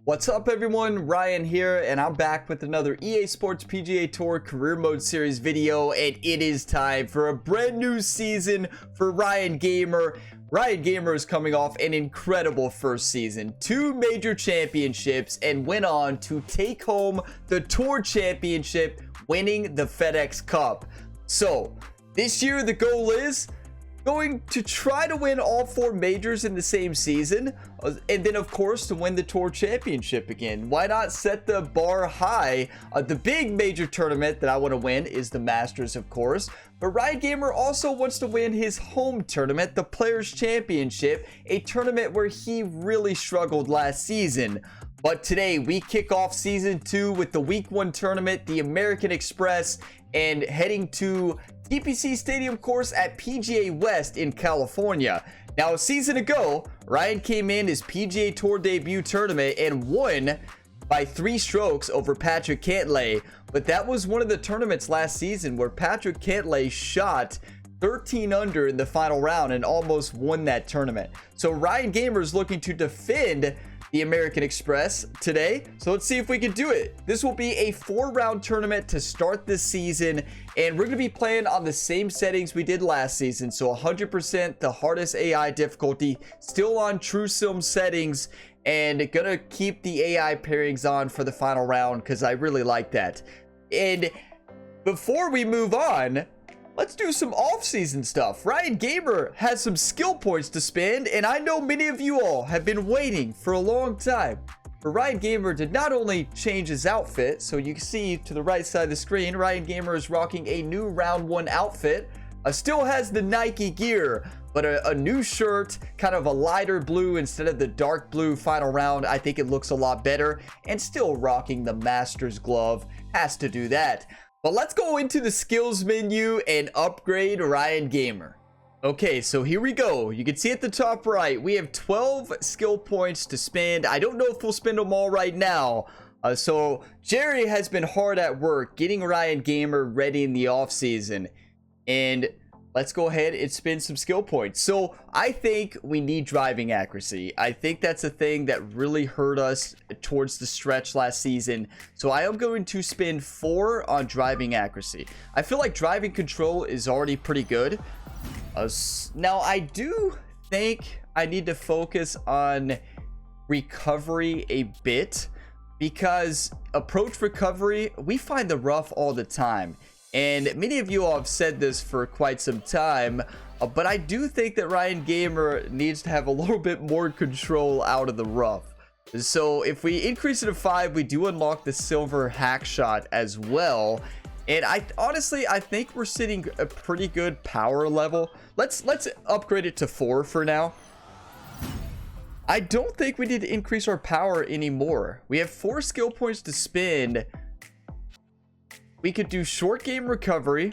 What's up everyone, Ryan here, and I'm back with another EA Sports PGA Tour Career Mode Series video, and it is time for a brand new season for Ryan Gamer. Ryan Gamer is coming off an incredible first season, 2 major championships, and went on to take home the Tour Championship, winning the FedEx Cup. So, this year the goal is going to try to win all 4 majors in the same season, and then of course to win the Tour Championship again. Why not set the bar high? The big major tournament that I want to win is the Masters, of course, but Ryan Gamer also wants to win his home tournament, the Players Championship, a tournament where he really struggled last season. But today we kick off season 2 with the week 1 tournament, the American Express, and heading to TPC Stadium course at PGA West in California. Now, a season ago, Ryan came in his PGA Tour debut tournament and won by 3 strokes over Patrick Cantlay. But that was one of the tournaments last season where Patrick Cantlay shot 13 under in the final round and almost won that tournament. So Ryan Gamer is looking to defend the American Express today, so let's see if we can do it. This will be a 4-round tournament to start this season, and we're going to be playing on the same settings we did last season. So 100% the hardest AI difficulty, still on true sim settings, and gonna keep the AI pairings on for the final round because I really like that. And before we move on, let's do some off-season stuff. Ryan Gamer has some skill points to spend, and I know many of you all have been waiting for a long time for Ryan Gamer to not only change his outfit. So you can see to the right side of the screen, Ryan Gamer is rocking a new round 1 outfit. Still has the Nike gear, but a new shirt, kind of a lighter blue instead of the dark blue final round. I think it looks a lot better, and still rocking the Masters glove. Has to do that. But let's go into the skills menu and upgrade Ryan Gamer. Okay, so here we go. You can see at the top right, we have 12 skill points to spend. I don't know if we'll spend them all right now. So Jerry has been hard at work getting Ryan Gamer ready in the off season. And let's go ahead and spend some skill points. So I think we need driving accuracy. I think that's a thing that really hurt us towards the stretch last season. So I am going to spend 4 on driving accuracy. I feel like driving control is already pretty good. Now I do think I need to focus on recovery a bit, because approach recovery, we find the rough all the time. And many of you all have said this for quite some time, but I do think that Ryan Gamer needs to have a little bit more control out of the rough. So if we increase it to 5, we do unlock the silver hack shot as well. And I think we're sitting a pretty good power level. Let's upgrade it to 4 for now. I don't think we need to increase our power anymore. We have 4 skill points to spend. We could do short game recovery,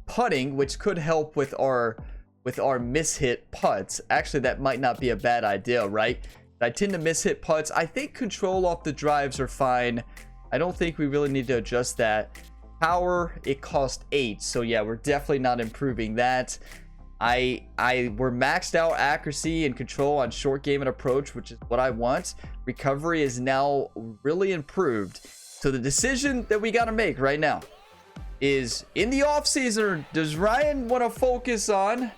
putting, which could help with our mishit putts. Actually, that might not be a bad idea, right? I tend to mishit putts. I think control off the drives are fine. I don't think we really need to adjust that. Power, it cost 8, so yeah, we're definitely not improving that. We're maxed out accuracy and control on short game and approach, which is what I want. Recovery is now really improved. So the decision that we got to make right now is, in the off season, does Ryan want to focus on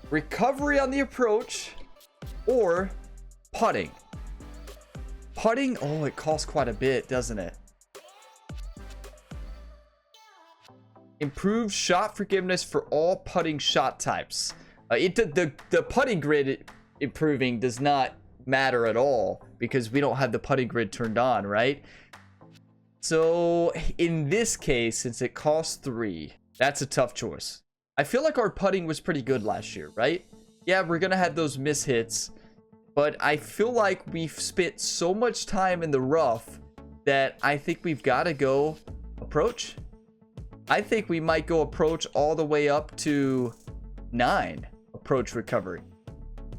recovery on the approach or putting? Putting, oh, it costs quite a bit, doesn't it? Improved shot forgiveness for all putting shot types. The putting grid improving does not matter at all because we don't have the putting grid turned on, right? So in this case, since it costs 3, that's a tough choice. I feel like our putting was pretty good last year, right? Yeah, we're gonna have those mishits, but I feel like we've spent so much time in the rough that I think we've got to go approach. I think we might go approach all the way up to 9 approach recovery,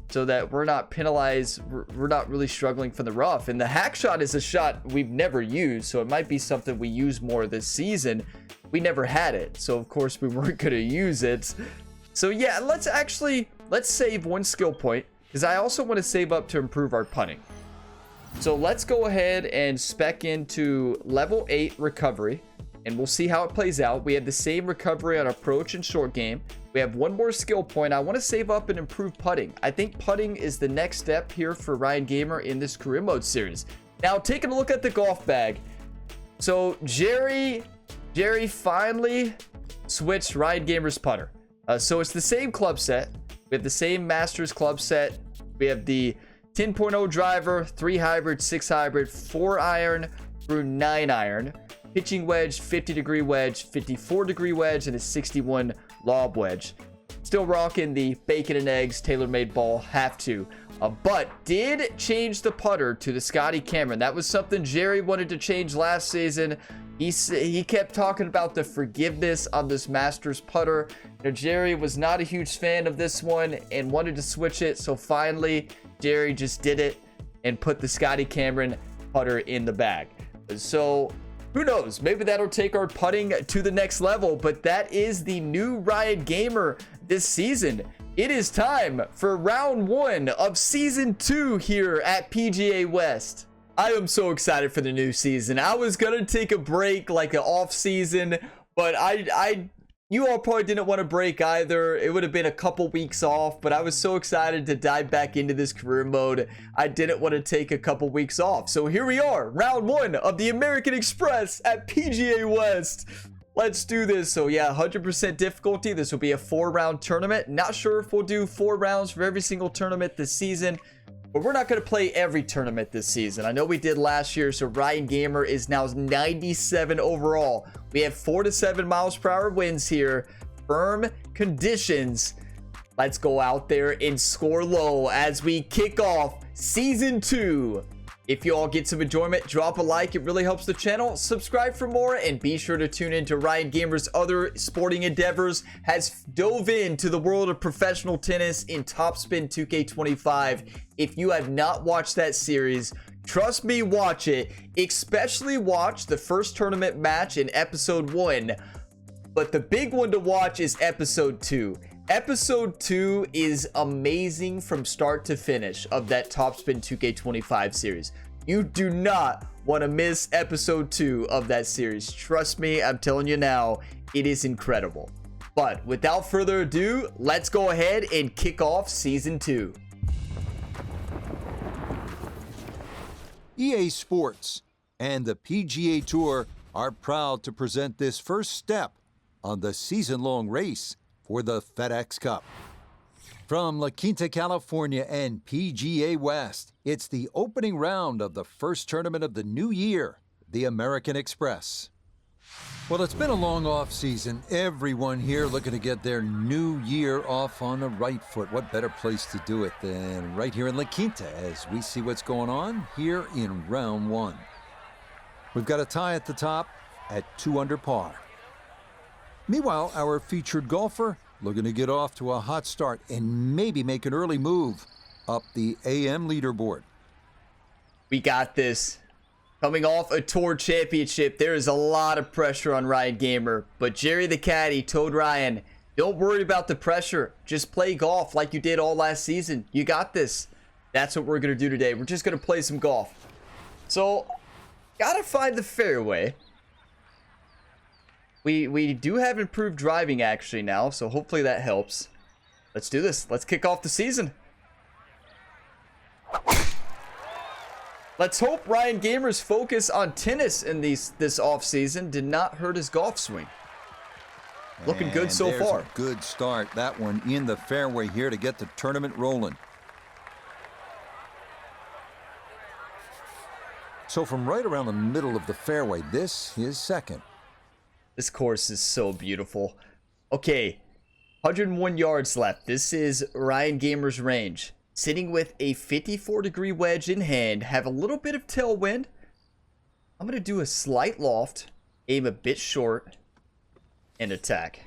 so that we're not penalized. We're not really struggling for the rough. And the hack shot is a shot we've never used, so it might be something we use more this season. We never had it, so of course we weren't going to use it. So yeah, let's save 1 skill point, because I also want to save up to improve our putting. So let's go ahead and spec into level 8 recovery, and we'll see how it plays out. We have the same recovery on approach and short game. We have one more skill point. I want to save up and improve putting. I think putting is the next step here for Ryan Gamer in this career mode series. Now, taking a look at the golf bag. So Jerry finally switched Ryan Gamer's putter. So it's the same club set. We have the same Masters club set. We have the 10.0 driver, 3 hybrid, 6 hybrid, 4 iron through 9 iron, pitching wedge, 50-degree wedge, 54-degree wedge, and a 61 lob wedge. Still rocking the bacon and eggs TaylorMade ball, have to. But did change the putter to the Scotty Cameron. That was something Jerry wanted to change last season. He kept talking about the forgiveness on this Masters putter. You know, Jerry was not a huge fan of this one and wanted to switch it. So finally, Jerry just did it and put the Scotty Cameron putter in the bag. So who knows? Maybe that'll take our putting to the next level. But that is the new Ryan Gamer this season. It is time for round 1 of season 2 here at PGA West. I am so excited for the new season. I was gonna take a break, like an off season, but you all probably didn't want to break either. It would have been a couple weeks off, but I was so excited to dive back into this career mode. I didn't want to take a couple weeks off. So here we are, round 1 of the American Express at PGA West. Let's do this. So yeah, 100% difficulty. This will be a 4-round tournament. Not sure if we'll do 4 rounds for every single tournament this season, but we're not going to play every tournament this season. I know we did last year, so Ryan Gamer is now 97 overall. We have 4 to 7 miles per hour winds here. Firm conditions. Let's go out there and score low as we kick off season 2. If you all get some enjoyment, drop a like. It really helps the channel. Subscribe for more, and be sure to tune in to Ryan Gamer's other sporting endeavors. Has dove into the world of professional tennis in Topspin 2K25. If you have not watched that series, trust me, watch it. Especially watch the first tournament match in episode 1. But the big one to watch is episode 2. Episode 2 is amazing from start to finish of that Topspin 2K25 series. You do not want to miss episode 2 of that series. Trust me, I'm telling you now, it is incredible. But without further ado, let's go ahead and kick off season 2. EA Sports and the PGA Tour are proud to present this first step on the season-long race for the FedEx Cup. From La Quinta, California and PGA West, it's the opening round of the first tournament of the new year, the American Express. Well, it's been a long off season. Everyone here looking to get their new year off on the right foot. What better place to do it than right here in La Quinta as we see what's going on here in round 1. We've got a tie at the top at 2 under par. Meanwhile, our featured golfer looking to get off to a hot start and maybe make an early move up the AM leaderboard. We got this. Coming off a tour championship, there is a lot of pressure on Ryan Gamer, but Jerry the caddy told Ryan, don't worry about the pressure. Just play golf like you did all last season. You got this. That's what we're going to do today. We're just going to play some golf. So, gotta find the fairway. We do have improved driving actually now, so hopefully that helps. Let's do this. Let's kick off the season. Let's hope Ryan Gamer's focus on tennis in this off season did not hurt his golf swing. Looking good so far. A good start. That one in the fairway here to get the tournament rolling. So from right around the middle of the fairway, this is second. This course is so beautiful. Okay, 101 yards left. This is Ryan Gamer's range. Sitting with a 54-degree wedge in hand. Have a little bit of tailwind. I'm going to do a slight loft. Aim a bit short. And attack.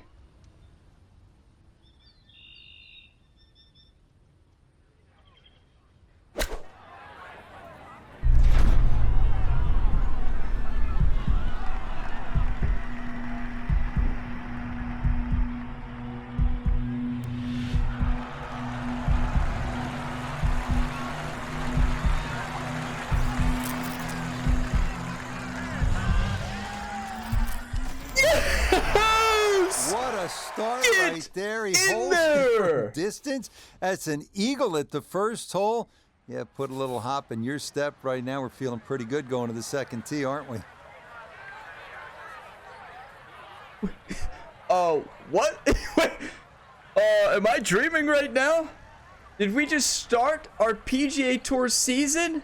start Get right there. He in holds there. it for distance. That's an eagle at the first hole. Yeah, put a little hop in your step right now. We're feeling pretty good going to the second tee, aren't we? What? Am I dreaming right now? Did we just start our PGA Tour season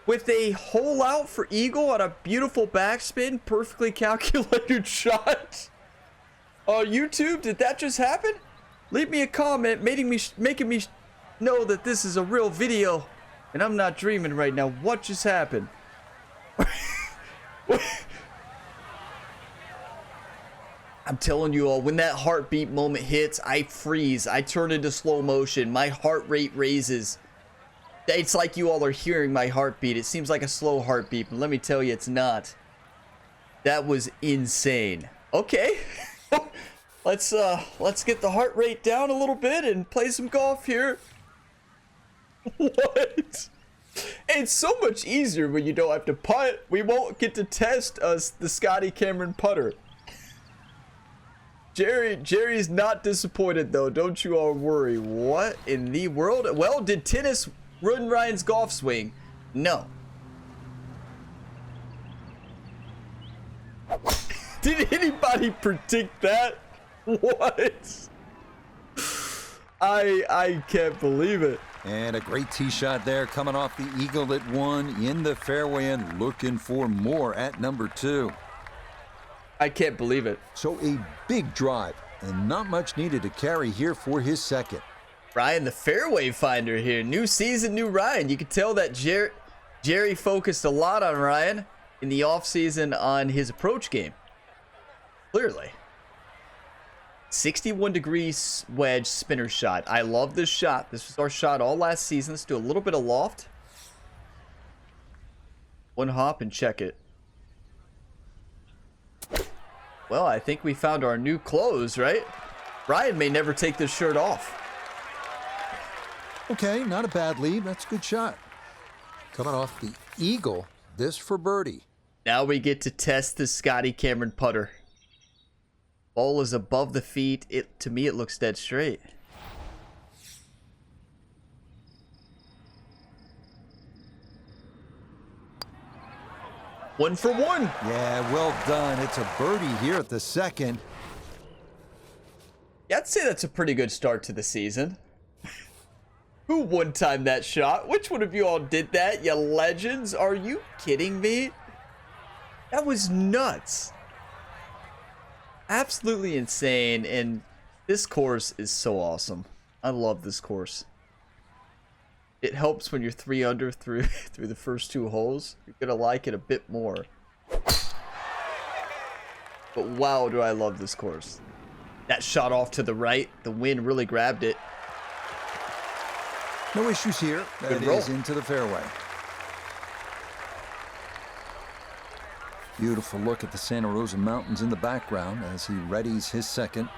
with a hole out for eagle on a beautiful backspin, perfectly calculated shot? YouTube, did that just happen? Leave me a comment making me know that this is a real video and I'm not dreaming right now. What just happened? I'm telling you all, when that heartbeat moment hits, I freeze. I turn into slow motion. My heart rate raises. It's like you all are hearing my heartbeat. It seems like a slow heartbeat, but let me tell you, it's not. That was insane. Okay. Let's get the heart rate down a little bit and play some golf here. What? It's so much easier when you don't have to putt. We won't get to test the Scotty Cameron putter. Jerry's not disappointed though. Don't you all worry. What in the world? Well, did tennis ruin Ryan's golf swing? No. Did anybody predict that? What? I can't believe it. And a great tee shot there coming off the eagle at 1 in the fairway and looking for more at number 2. I can't believe it. So a big drive and not much needed to carry here for his second. Ryan, the fairway finder here. New season, new Ryan. You can tell that Jerry focused a lot on Ryan in the offseason on his approach game. Clearly. 61-degree wedge spinner shot. I love this shot. This was our shot all last season. Let's do a little bit of loft. One hop and check it. Well, I think we found our new clothes, right? Ryan may never take this shirt off. Okay, not a bad lead. That's a good shot. Coming off the eagle, this for birdie. Now we get to test the Scotty Cameron putter. Ball is above the feet. To me, it looks dead straight. One for one. Yeah, well done. It's a birdie here at the second. Yeah, I'd say that's a pretty good start to the season. Who one-timed that shot? Which one of you all did that, you legends? Are you kidding me? That was nuts. Absolutely insane, and this course is so awesome. I love this course. It helps when you're 3 under through the first 2 holes. You're gonna like it a bit more. But wow, do I love this course. That shot off to the right, the wind really grabbed it. No issues here. That is into the fairway. Beautiful look at the Santa Rosa Mountains in the background as he readies his second.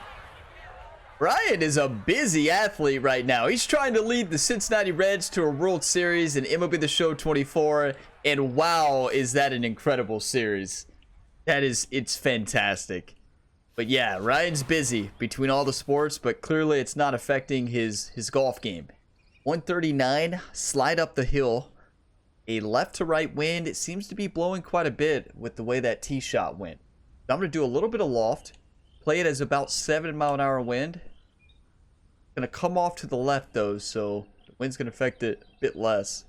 Ryan is a busy athlete right now. He's trying to lead the Cincinnati Reds to a World Series in MLB The Show 24. And wow, is that an incredible series. It's fantastic. But yeah, Ryan's busy between all the sports, but clearly it's not affecting his golf game. 139, slide up the hill. A left to right wind. It seems to be blowing quite a bit with the way that tee shot went. So I'm going to do a little bit of loft. Play it as about 7-mile-an-hour wind. Going to come off to the left though, so the wind's going to affect it a bit less.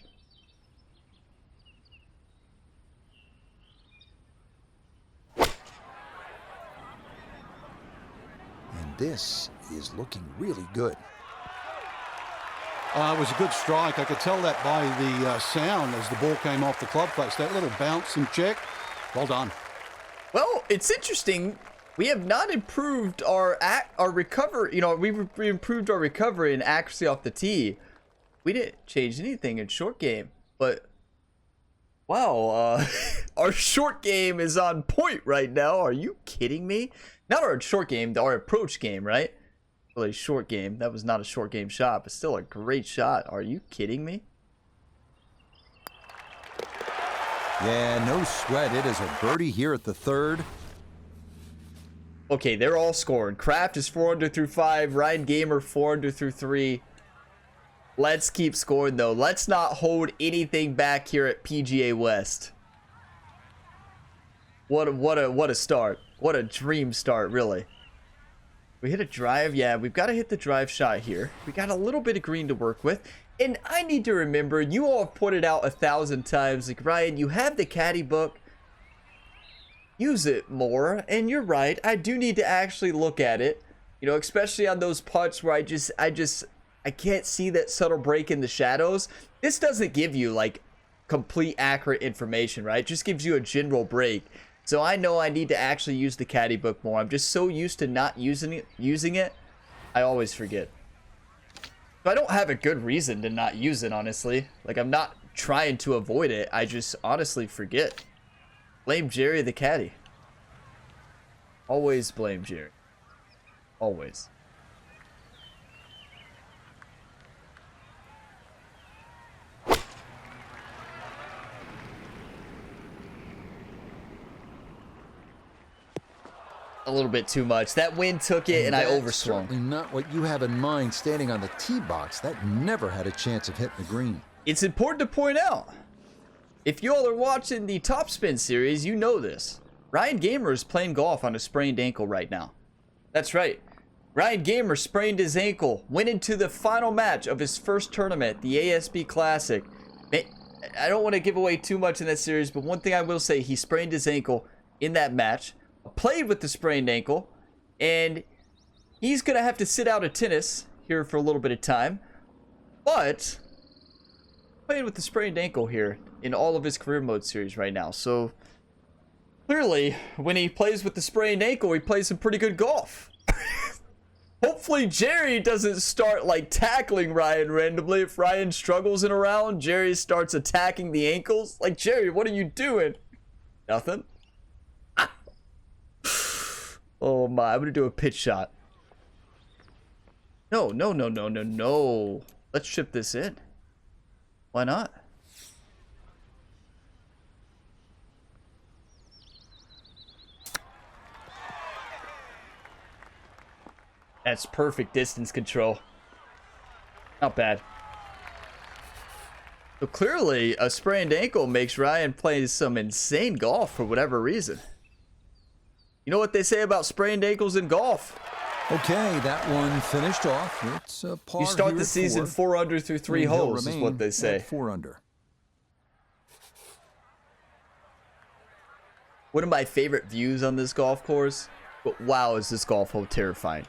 And this is looking really good. It was a good strike. I could tell that by the sound as the ball came off the club face. That little bounce and check. Well done. Well, it's interesting. We have not improved our recovery. You know, we've improved our recovery and accuracy off the tee. We didn't change anything in short game, but wow, our short game is on point right now. Are you kidding me? Not our short game, our approach game, right? Really short game. That was not a short game shot, but still a great shot. Are you kidding me? Yeah, no sweat. It is a birdie here at the third. Okay, they're all scoring. Kraft is 4 under through 5. Ryan Gamer 4 under through 3. Let's keep scoring though. Let's not hold anything back here at PGA West. What a start. What a dream start, really. We hit a drive. Yeah, we've got to hit the drive shot here. We got a little bit of green to work with. And I need to remember, you all have put it out 1,000 times. Like, Ryan, you have the caddy book. Use it more. And you're right. I do need to actually look at it. You know, especially on those putts where I can't see that subtle break in the shadows. This doesn't give you, like, complete accurate information, right? It just gives you a general break. So I know I need to actually use the caddy book more. I'm just so used to not using it, I always forget. So I don't have a good reason to not use it, honestly. Like, I'm not trying to avoid it. I just honestly forget. Blame Jerry the caddy. Always blame Jerry. Always. A little bit too much. That wind took it, and I overswung. Certainly not what you have in mind standing on the tee box. That never had a chance of hitting the green. It's important to point out, if you all are watching the Top Spin series, you know this. Ryan Gamer is playing golf on a sprained ankle right now. That's right. Ryan Gamer sprained his ankle, went into the final match of his first tournament, the ASB Classic. I don't want to give away too much in that series, but one thing I will say, he sprained his ankle in that match. Played with the sprained ankle, and he's gonna have to sit out of tennis here for a little bit of time, but playing with the sprained ankle here in all of his career mode series right now. So clearly when he plays with the sprained ankle, he plays some pretty good golf. Hopefully Jerry doesn't start like tackling Ryan randomly. If Ryan struggles in a round, Jerry starts attacking the ankles. Like, Jerry, what are you doing? Nothing. Oh my, I'm gonna do a pitch shot. No. Let's chip this in. Why not? That's perfect distance control. Not bad. So clearly, a sprained ankle makes Ryan play some insane golf for whatever reason. You know what they say about sprained ankles in golf? Okay, that one finished off. It's a par. You start the season 4 under through 3 holes, is what they say. 4 under. One of my favorite views on this golf course, but wow, is this golf hole terrifying.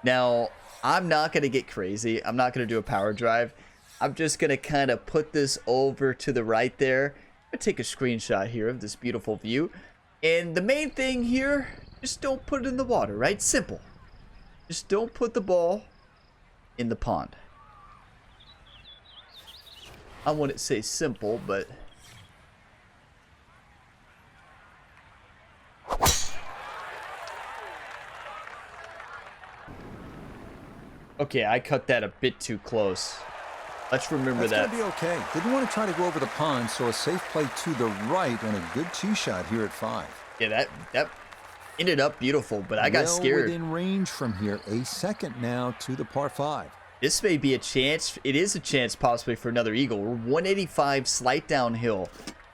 Now, I'm not going to get crazy. I'm not going to do a power drive. I'm just going to kind of put this over to the right there. I'm going to take a screenshot here of this beautiful view. And the main thing here, just don't put it in the water, right? Simple. Just don't put the ball in the pond. I wouldn't say simple, but... Okay, I cut that a bit too close. Let's remember that. That's going to be okay. Didn't want to try to go over the pond, so a safe play to the right and a good tee shot here at 5. Yeah, that ended up beautiful, but I got scared. Within range from here. A second now to the par 5. This may be a chance. It is a chance possibly for another eagle. We're 185 slight downhill.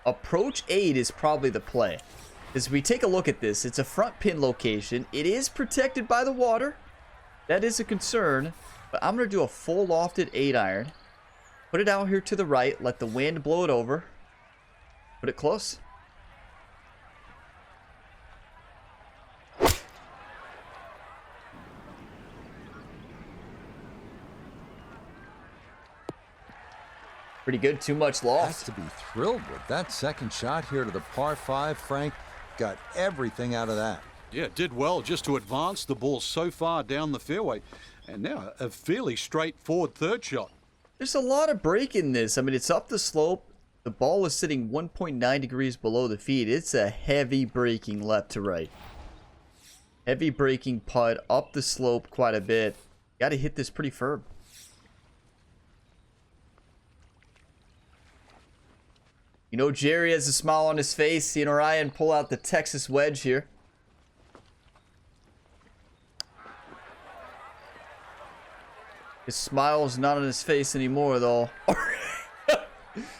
Approach 8 is probably the play. As we take a look at this, it's a front pin location. It is protected by the water. That is a concern, but I'm going to do a full lofted 8-iron. Put it out here to the right. Let the wind blow it over. Put it close. Pretty good. Too much loft. Has to be thrilled with that second shot here to the par 5. Frank got everything out of that. Yeah, did well just to advance the ball so far down the fairway. And now a fairly straightforward third shot. There's a lot of break in this. I mean, it's up the slope. The ball is sitting 1.9 degrees below the feet. It's a heavy braking left to right. Heavy braking putt up the slope quite a bit. Got to hit this pretty firm. You know, Jerry has a smile on his face, seeing Ryan pull out the Texas wedge here. His smile's not on his face anymore, though.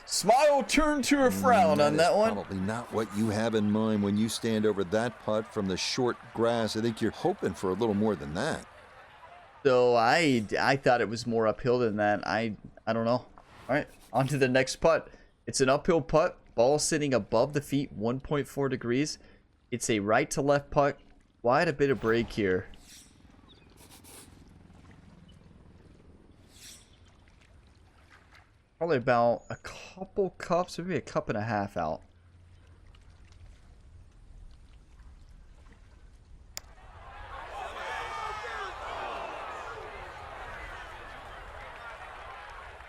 Smile turned to a frown on that one. Probably not what you have in mind when you stand over that putt from the short grass. I think you're hoping for a little more than that. So I thought it was more uphill than that. I don't know. All right, on to the next putt. It's an uphill putt. Ball sitting above the feet, 1.4 degrees. It's a right to left putt. Quite a bit of break here. Probably about a couple cups, maybe a cup and a half out.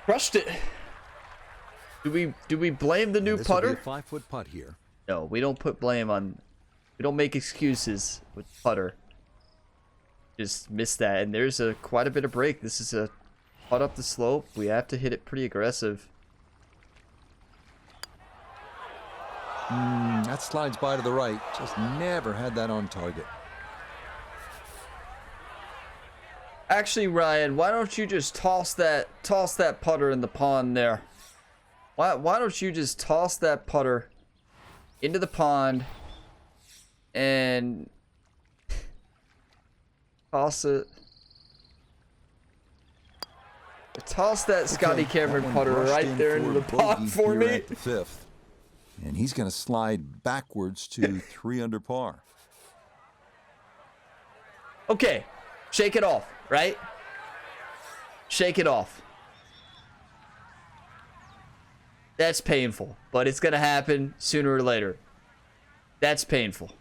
Crushed it. Do we blame the new putter? This will be a 5-foot putt here. No, we don't put blame on. We don't make excuses with putter. Just missed that, and there's quite a bit of break. This is a putt up the slope. We have to hit it pretty aggressive. That slides by to the right. Just never had that on target. Actually, Ryan, why don't you just toss that putter in the pond there? Why don't you just toss that putter into the pond and toss it? Toss that Scotty Cameron putter right there into the pond for me. At the 5th. And he's going to slide backwards to 3 under par. Okay, shake it off, right? Shake it off. That's painful, but it's going to happen sooner or later. That's painful.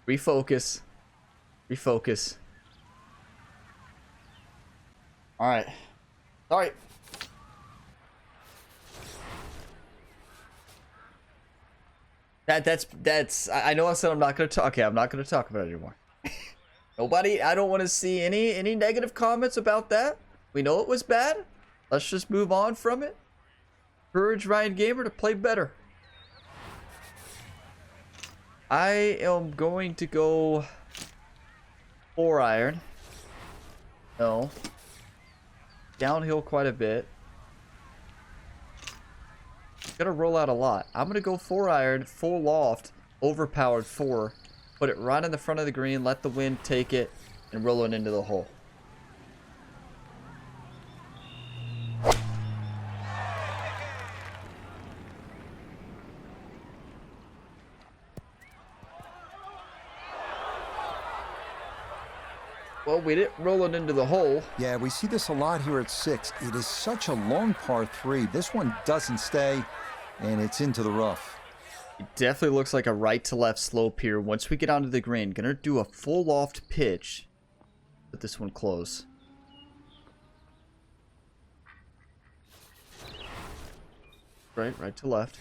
Refocus. Refocus. All right. All right. That's I know I said I'm not going to talk. Okay, I'm not going to talk about it anymore. Nobody, I don't want to see any negative comments about that. We know it was bad. Let's just move on from it. Encourage Ryan Gamer to play better. I am going to go 4-iron. No. Downhill quite a bit. Gonna roll out a lot. I'm gonna go 4-iron, full loft, overpowered 4. Put it right in the front of the green, let the wind take it, and roll it into the hole. Well, we didn't roll it into the hole. Yeah, we see this a lot here at 6. It is such a long par 3. This one doesn't stay, and it's into the rough. It definitely looks like a right to left slope here. Once we get onto the green, gonna do a full loft pitch. Let this one close. Right to left.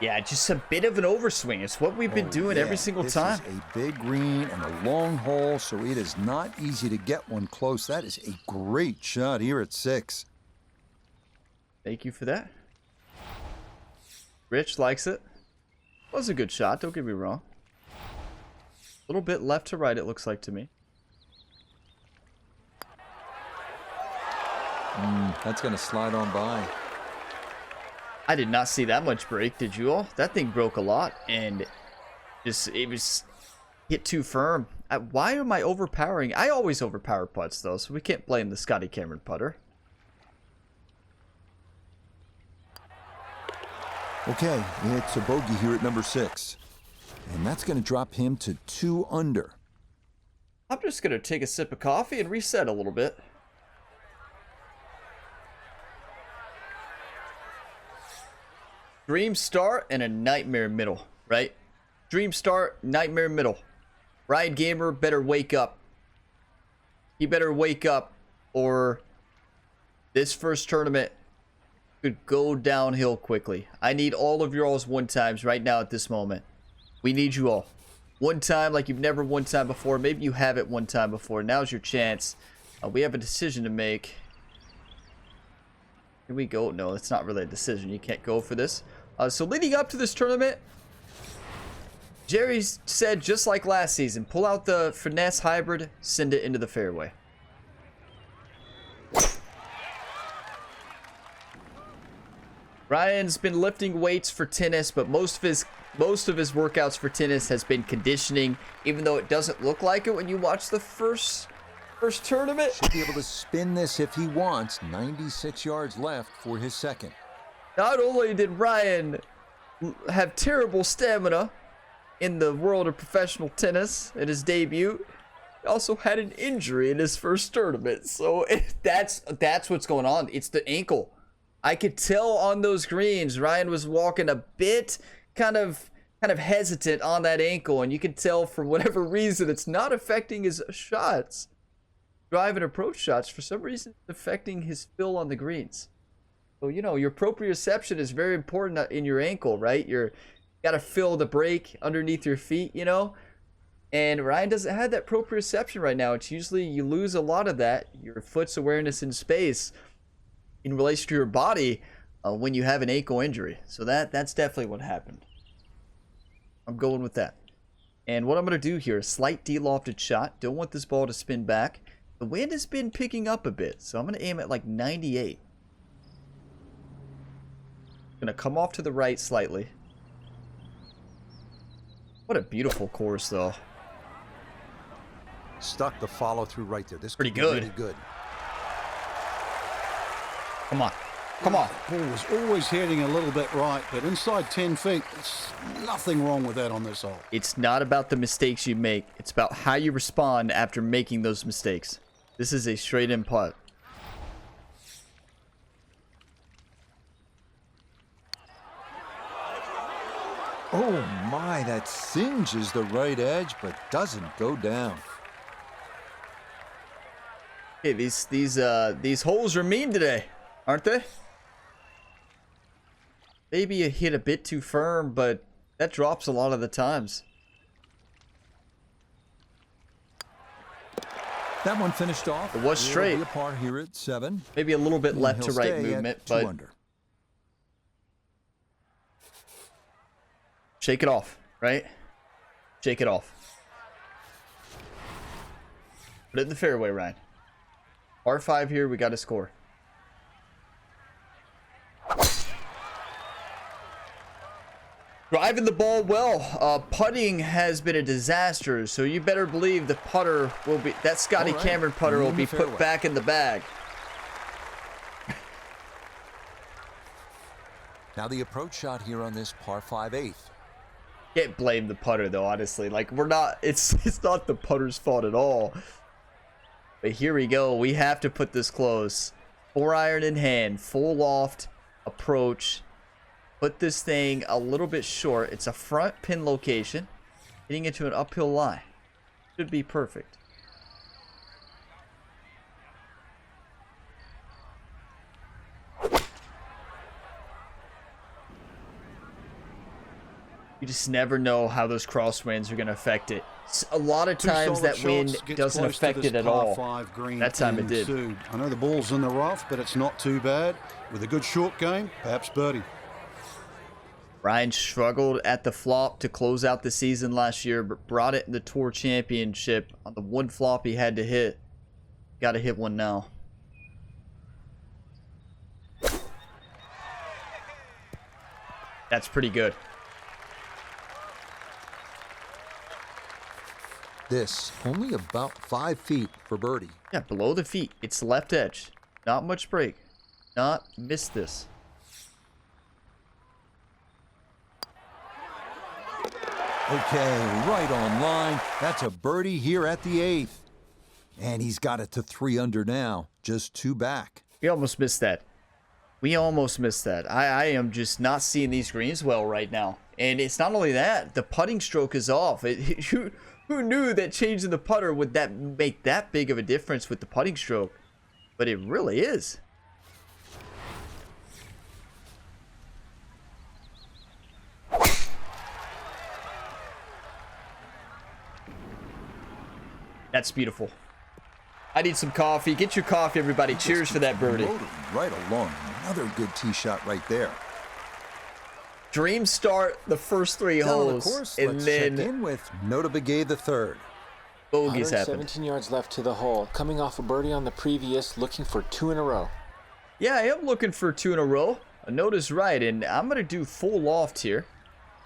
Yeah, just a bit of an overswing. It's what we've been doing every single time. This is a big green and a long hole, so it is not easy to get one close. That is a great shot here at 6. Thank you for that. Rich likes it. Was a good shot, don't get me wrong. A little bit left to right, it looks like to me. That's going to slide on by. I did not see that much break, did you all? That thing broke a lot, and it was hit too firm. Why am I overpowering? I always overpower putts, though, so we can't blame the Scotty Cameron putter. Okay, it's a bogey here at number 6. And that's going to drop him to 2 under. I'm just going to take a sip of coffee and reset a little bit. Dream start and a nightmare middle, right? Dream start, nightmare middle. Ryan Gamer better wake up. He better wake up, or this first tournament could go downhill quickly. I need all of your all's one times right now at this moment. We need you all. One time like you've never one time before. Maybe you have it one time before. Now's your chance. We have a decision to make. Here we go. No, it's not really a decision. You can't go for this. So leading up to this tournament, Jerry said, just like last season, pull out the finesse hybrid, send it into the fairway. Ryan's been lifting weights for tennis, but most of his workouts for tennis has been conditioning, even though it doesn't look like it when you watch the first tournament. Should be able to spin this if he wants. 96 yards left for his second. Not only did Ryan have terrible stamina in the world of professional tennis in his debut, he also had an injury in his first tournament. So that's what's going on. It's the ankle. I could tell on those greens, Ryan was walking a bit kind of hesitant on that ankle, and you can tell for whatever reason it's not affecting his shots. Drive and approach shots, for some reason, it's affecting his feel on the greens. So, you know, your proprioception is very important in your ankle, right? You got to feel the break underneath your feet, you know? And Ryan doesn't have that proprioception right now. It's usually you lose a lot of that, your foot's awareness in space, in relation to your body when you have an ankle injury. So that's definitely what happened. I'm going with that. And what I'm going to do here, slight de-lofted shot. Don't want this ball to spin back. The wind has been picking up a bit, so I'm going to aim at like 98. Going to come off to the right slightly. What a beautiful course, though. Stuck the follow through right there. This Pretty could be good. really good. Come on. Come on. Ball was always heading a little bit right, but inside 10 feet, there's nothing wrong with that on this hole. It's not about the mistakes you make. It's about how you respond after making those mistakes. This is a straight-in putt. Oh my, that singes the right edge, but doesn't go down. Hey, these holes are mean today, aren't they? Maybe you hit a bit too firm, but that drops a lot of the times. That one finished off. It was straight. It'll be a par here at 7. Maybe a little bit And left to he'll right stay movement, at 2 but under. shake it off, right? Shake it off. Put it in the fairway, Ryan. R5 here, we got to score. Driving the ball well. Putting has been a disaster, so you better believe the putter will be, that Scotty Cameron putter will be put back in the bag. Now the approach shot here on this par 5/8. Can't blame the putter though, honestly. Like, we're not, it's not the putter's fault at all. But here we go. We have to put this close. 4-iron in hand, full loft approach. Put this thing a little bit short. It's a front pin location. Hitting into an uphill lie. Should be perfect. You just never know how those crosswinds are going to affect it. A lot of times that wind doesn't affect it at all. That time it did. I know the ball's in the rough, but it's not too bad. With a good short game, perhaps birdie. Ryan struggled at the flop to close out the season last year, but brought it in the Tour Championship on the one flop he had to hit. Got to hit one now. That's pretty good. This only about 5 feet for birdie. Yeah, below the feet. It's left edge. Not much break. Not miss this. Okay, right on line. That's a birdie here at the 8th. And he's got it to 3 under now. Just 2 back. We almost missed that. We almost missed that. I am just not seeing these greens well right now. And it's not only that. The putting stroke is off. Who knew that changing the putter would make that big of a difference with the putting stroke? But it really is. That's beautiful. I need some coffee. Get your coffee, everybody. Cheers for that birdie. Right along. Another good tee shot right there. Dream start the first 3 Down on the holes, course, and let's then check in with Nota Begay the third. bogeys happened. 117 yards left to the hole. Coming off a birdie on the previous, looking for 2 in a row. Yeah, I am looking for 2 in a row. A note is right, and I'm going to do full loft here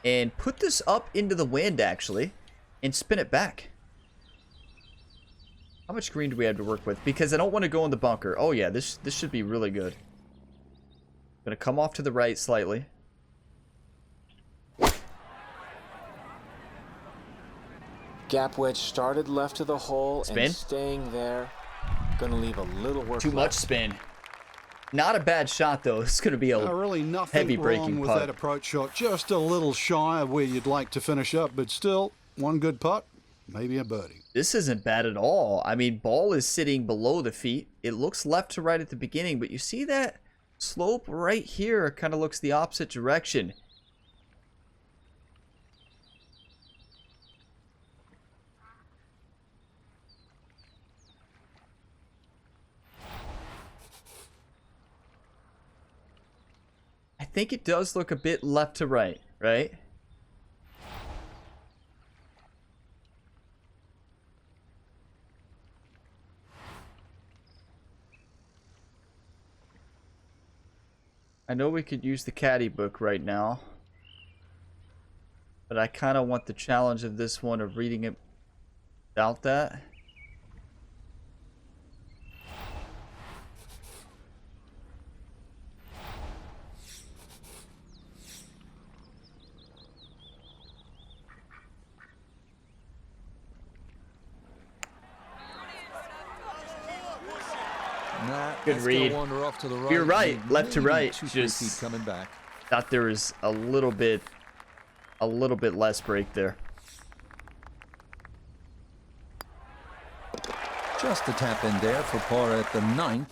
and put this up into the wind, actually, and spin it back. How much green do we have to work with? Because I don't want to go in the bunker. Oh, yeah, this should be really good. Going to come off to the right slightly. Gap wedge started left of the hole Spin. and staying there. Going to leave a little work Too much left. spin. Not a bad shot, though. It's going to be a Really nothing heavy breaking wrong with putt. that approach shot. Just a little shy of where you'd like to finish up, but still, one good putt, maybe a birdie. This isn't bad at all. I mean, ball is sitting below the feet. It looks left to right at the beginning, but you see that slope right here kind of looks the opposite direction. I think it does look a bit left to right, right? I know we could use the caddy book right now, but I kind of want the challenge of this one of reading it without that. Good read. Off to the right. You're right, left to Maybe right. 2-3 Just feet coming back. thought there was a little bit less break there. Just a tap in there for par at the 9th.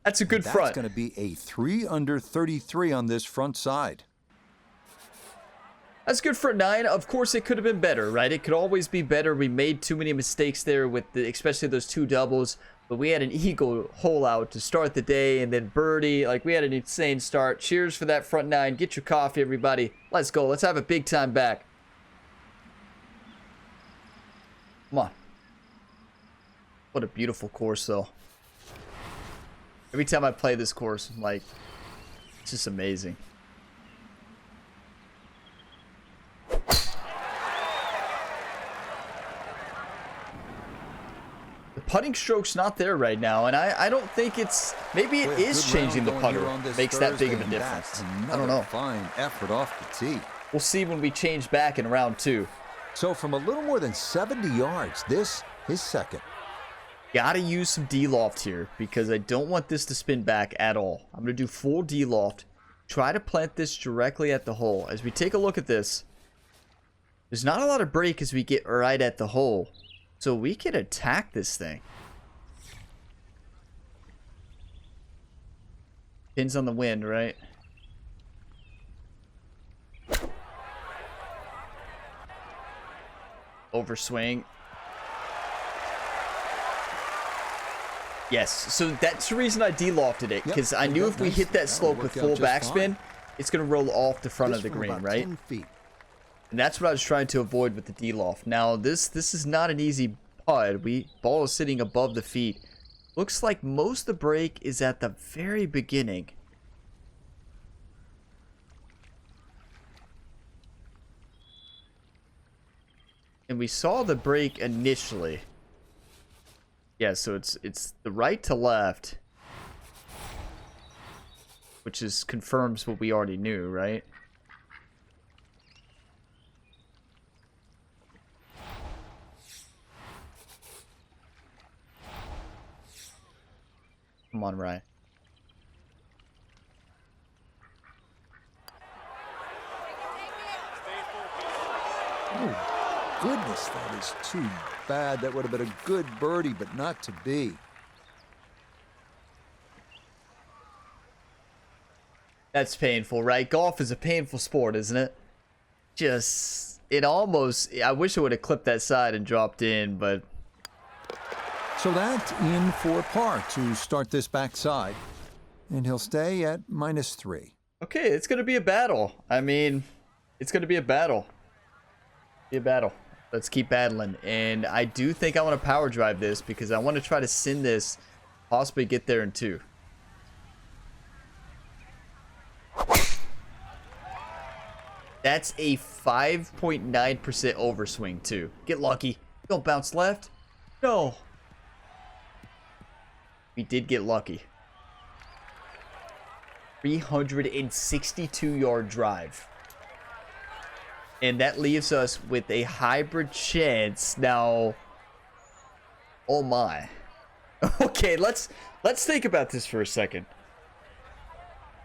That's a good That's front. going to be a 3 under 33 on this front side. That's good for a 9. Of course, it could have been better, right? It could always be better. We made too many mistakes there with especially those 2 doubles. But we had an eagle hole out to start the day, and then birdie. Like, we had an insane start. Cheers for that front 9. Get your coffee, everybody. Let's go. Let's have a big time back. Come on. What a beautiful course, though. Every time I play this course, I'm like, it's just amazing. Putting stroke's not there right now, and I don't think it's, maybe it is changing the putter. Makes that big of a difference. I don't know. Fine effort off the tee. We'll see when we change back in round 2. So from a little more than 70 yards, this is second. Gotta use some D-loft here because I don't want this to spin back at all. I'm gonna do full D-loft. Try to plant this directly at the hole. As we take a look at this, there's not a lot of break as we get right at the hole. So we can attack this thing. Pins on the wind, right? Overswing. Yes, so that's the reason I de-lofted it, because I knew if we hit that slope with full backspin, it's going to roll off the front of the green, right? 10 feet. And that's what I was trying to avoid with the D-loft. Now, this is not an easy putt. Ball is sitting above the feet. Looks like most of the break is at the very beginning. And we saw the break initially. Yeah, so it's the right to left, which confirms what we already knew, right? Come on, Ryan. Oh, goodness, that is too bad. That would have been a good birdie, but not to be. That's painful, right? Golf is a painful sport, isn't it? I wish I would have clipped that side and dropped in, but... So that's in for par to start this backside. And he'll stay at -3. Okay, it's going to be a battle. I mean, It's going to be a battle. Be a battle. Let's keep battling. And I do think I want to power drive this because I want to try to send this, possibly get there in 2. That's a 5.9% overswing too. Get lucky. Don't bounce left. No. We did get lucky. 362-yard drive. And that leaves us with a hybrid chance. Now, oh my. Okay, let's think about this for a second.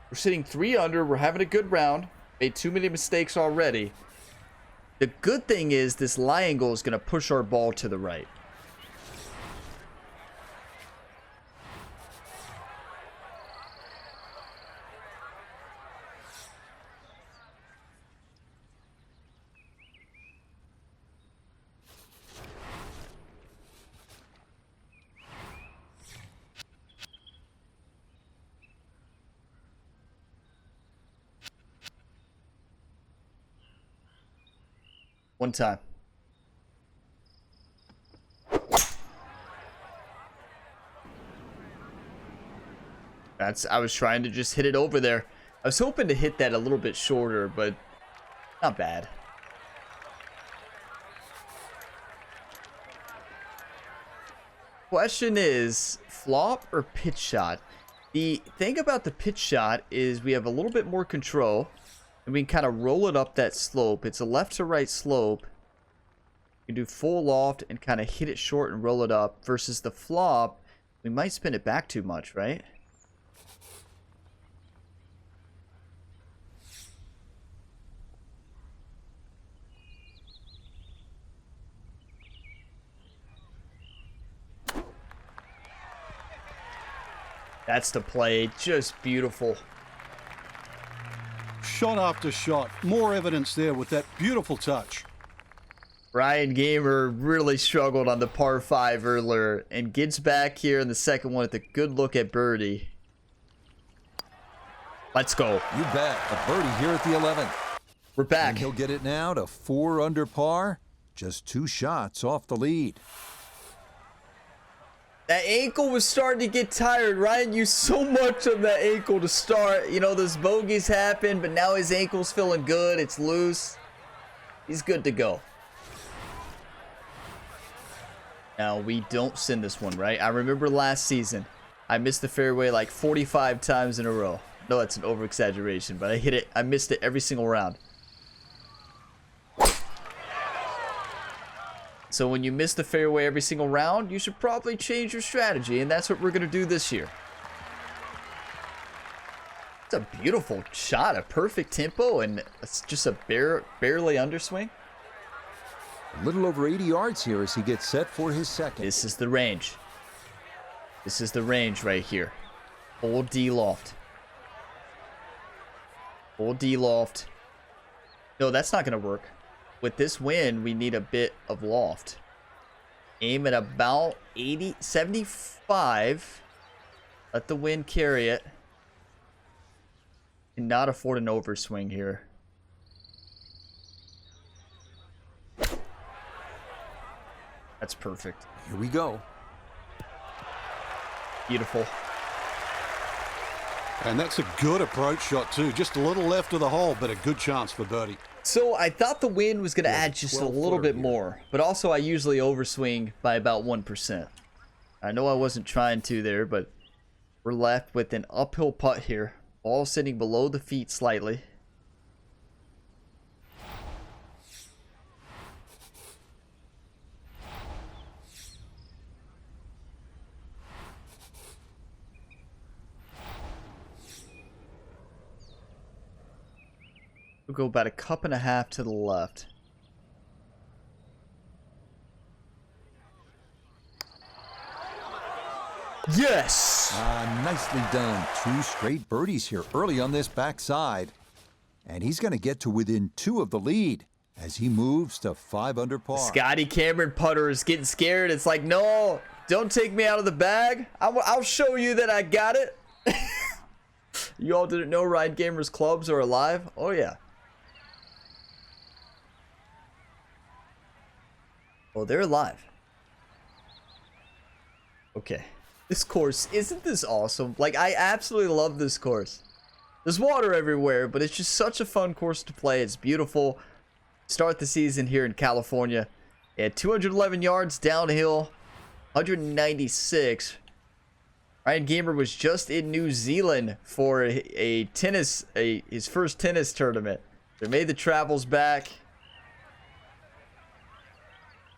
We're sitting 3 under. We're having a good round. Made too many mistakes already. The good thing is this lie angle is going to push our ball to the right. One time. I was trying to just hit it over there. I was hoping to hit that a little bit shorter, but not bad. Question is, flop or pitch shot? The thing about the pitch shot is we have a little bit more control. And we can kind of roll it up that slope. It's a left to right slope. You can do full loft and kind of hit it short and roll it up. Versus the flop, we might spin it back too much, right? That's the play. Just beautiful. Shot after shot. More evidence there with that beautiful touch. Ryan Gamer really struggled on the par 5 earlier and gets back here in the second one with a good look at birdie. Let's go. You bet. A birdie here at the 11th. We're back. And he'll get it now to 4 under par. Just 2 shots off the lead. That ankle was starting to get tired. Ryan used so much of that ankle to start. You know, those bogeys happen, but now his ankle's feeling good. It's loose. He's good to go. Now, we don't send this one, right? I remember last season, I missed the fairway like 45 times in a row. No, that's an over-exaggeration, but I hit it. I missed it every single round. So when you miss the fairway every single round, you should probably change your strategy, and that's what we're going to do this year. It's a beautiful shot, a perfect tempo, and it's just a barely underswing. A little over 80 yards here as he gets set for his second. This is the range. This is the range right here. Full D loft. Full D loft. No, that's not going to work. With this wind, we need a bit of loft. Aim at about 75. Let the wind carry it. Cannot afford an overswing here. That's perfect. Here we go. Beautiful. And that's a good approach shot too. Just a little left of the hole, but a good chance for birdie. So I thought the wind was going to add just a little bit more, but also I usually overswing by about 1%. I know I wasn't trying to there, but we're left with an uphill putt here. Ball sitting below the feet slightly. We'll go about a cup and a half to the left. Yes! Nicely done. 2 straight birdies here early on this backside. And he's going to get to within 2 of the lead as he moves to 5 under par. Scotty Cameron putter is getting scared. It's like, no, don't take me out of the bag. I'll show you that I got it. You all didn't know Ryan Gamer's clubs are alive? Oh, yeah. Oh, they're alive. Okay. This course, isn't this awesome? Like, I absolutely love this course. There's water everywhere, but it's just such a fun course to play. It's beautiful. Start the season here in California. At 211 yards downhill, 196. Ryan Gamer was just in New Zealand for his first tennis tournament. They made the travels back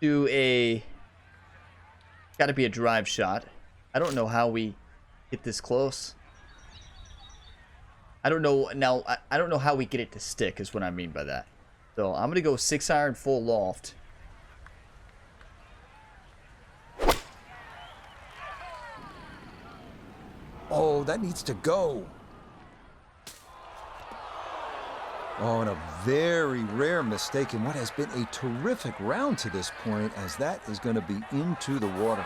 to gotta be a drive shot. I don't know how we get this close. I don't know now. I don't know how we get it to stick is what I mean by that. So I'm gonna go 6-iron full loft. Oh, that needs to go. Oh, and a very rare mistake in what has been a terrific round to this point, as that is going to be into the water.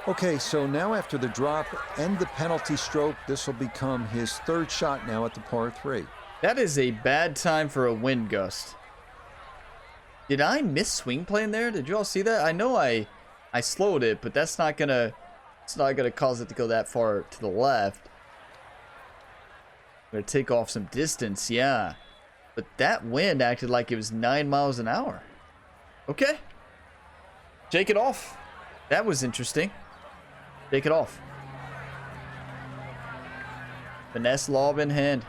Okay, so now after the drop and the penalty stroke, this will become his third shot now at the par 3. That is a bad time for a wind gust. Did I miss swing plane there? Did you all see that? I know I slowed it, but it's not gonna cause it to go that far to the left. Gonna take off some distance, yeah. But that wind acted like it was 9 miles an hour. Okay. Shake it off. That was interesting. Shake it off. Finesse lob in hand.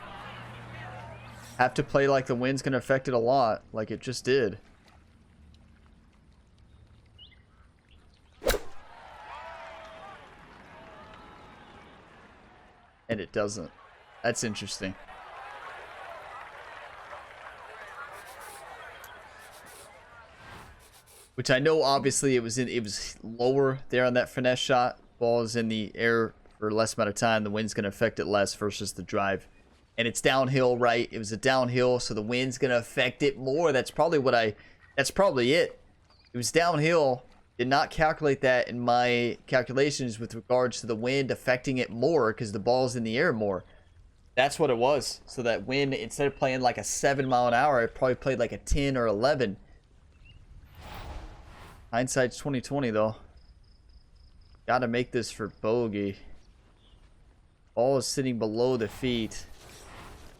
Have to play like the wind's gonna affect it a lot, like it just did. And it doesn't. That's interesting. Which I know obviously it was lower there on that finesse shot. Ball is in the air for less amount of time. The wind's gonna affect it less versus the drive. And it's downhill, right? It was a downhill, so the wind's gonna affect it more. That's probably it. It was downhill. Did not calculate that in my calculations with regards to the wind affecting it more because the ball's in the air more. That's what it was. So that wind, instead of playing like a 7 mile an hour, it probably played like a 10 or 11. Hindsight's 2020 though. Gotta make this for bogey. Ball is sitting below the feet.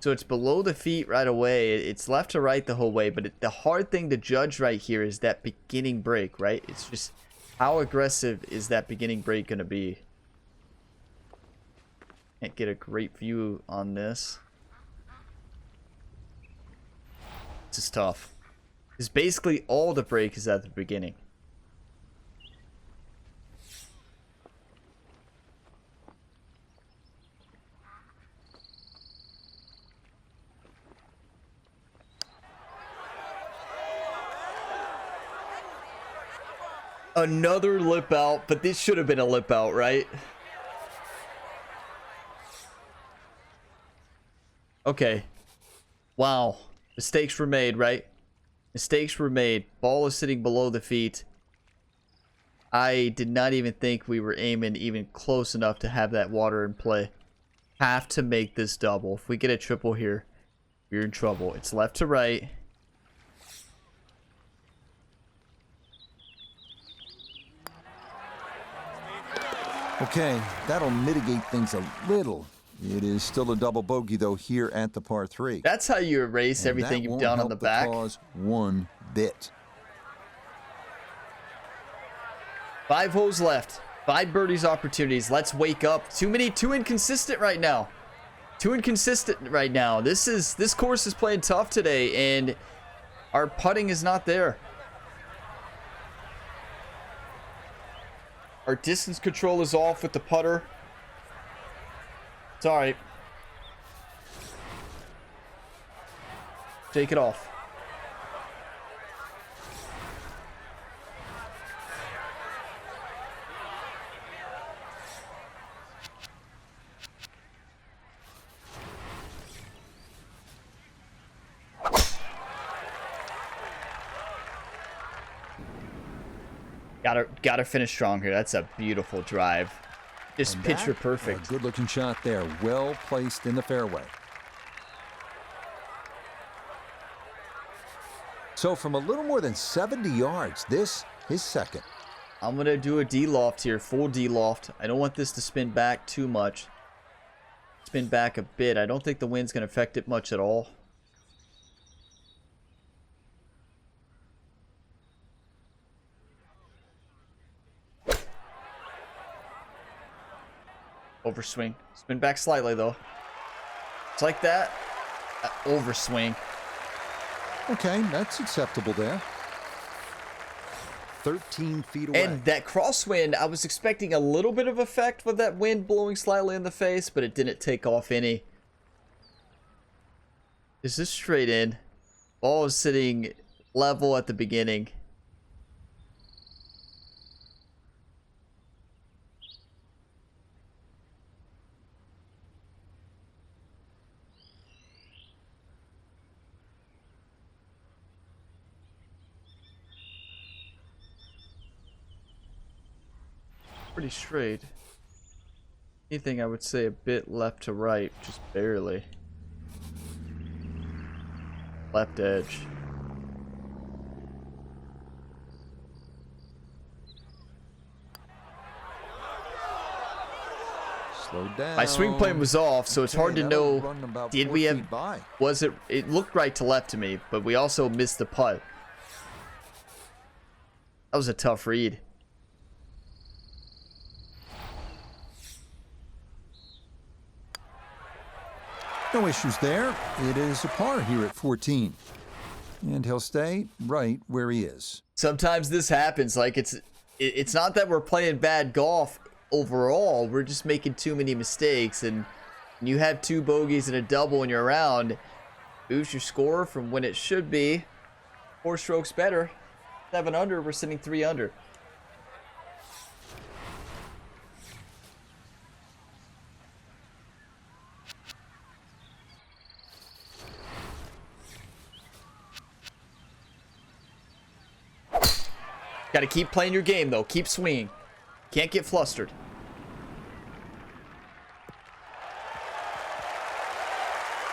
So it's below the feet right away. It's left to right the whole way. But the hard thing to judge right here is that beginning break, right? It's just how aggressive is that beginning break going to be? Can't get a great view on this. This is tough. Because basically all the break is at the beginning. Another lip out, but this should have been a lip out, right? Okay. Wow. Mistakes were made, right? Mistakes were made. Ball is sitting below the feet. I did not even think we were aiming even close enough to have that water in play. Have to make this double. If we get a triple here, we're in trouble. It's left to right. Okay, that'll mitigate things a little. It is still a double bogey, though, here at the par 3. That's how you erase everything you've done on the back. Cause one bit. 5 holes left. 5 birdies opportunities. Let's wake up. Too inconsistent right now. Too inconsistent right now. This course is playing tough today, and our putting is not there. Our distance control is off with the putter. It's all right. Take it off. Gotta finish strong here. That's a beautiful drive. Just picture perfect. A good-looking shot there. Well placed in the fairway. So from a little more than 70 yards, this is second. I'm going to do a D-loft here, full D-loft. I don't want this to spin back too much. Spin back a bit. I don't think the wind's going to affect it much at all. Overswing. Spin back slightly, though. It's like that. Overswing. Okay, that's acceptable there. 13 feet away. And that crosswind, I was expecting a little bit of effect with that wind blowing slightly in the face, but it didn't take off any. Is this straight in? Ball is sitting level at the beginning. Pretty straight. Anything I would say a bit left to right, just barely. Left edge. Slow down. My swing plane was off, so it's hard to that'll know. run about Did 4 we feet have? by. Was it? It looked right to left to me, but we also missed the putt. That was a tough read. No issues there. It is a par here at 14. And he'll stay right where he is. Sometimes this happens. Like it's not that we're playing bad golf overall. We're just making too many mistakes, and when you have 2 bogeys and a double in your round, boost your score from when it should be 4 strokes better. 7 under. We're sitting 3 under. Got to keep playing your game, though. Keep swinging. Can't get flustered.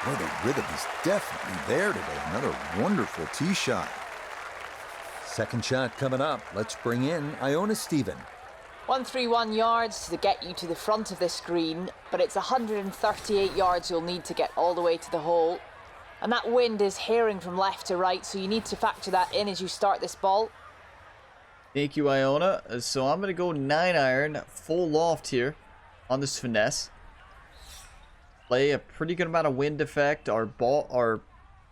Well, the rhythm is definitely there today. Another wonderful tee shot. Second shot coming up. Let's bring in Iona Stephen. 131 yards to get you to the front of this green, but it's 138 yards you'll need to get all the way to the hole. And that wind is herring from left to right, so you need to factor that in as you start this ball. Thank you, Iona. So I'm going to go 9-iron, full loft here on this finesse. Play a pretty good amount of wind effect. Our ball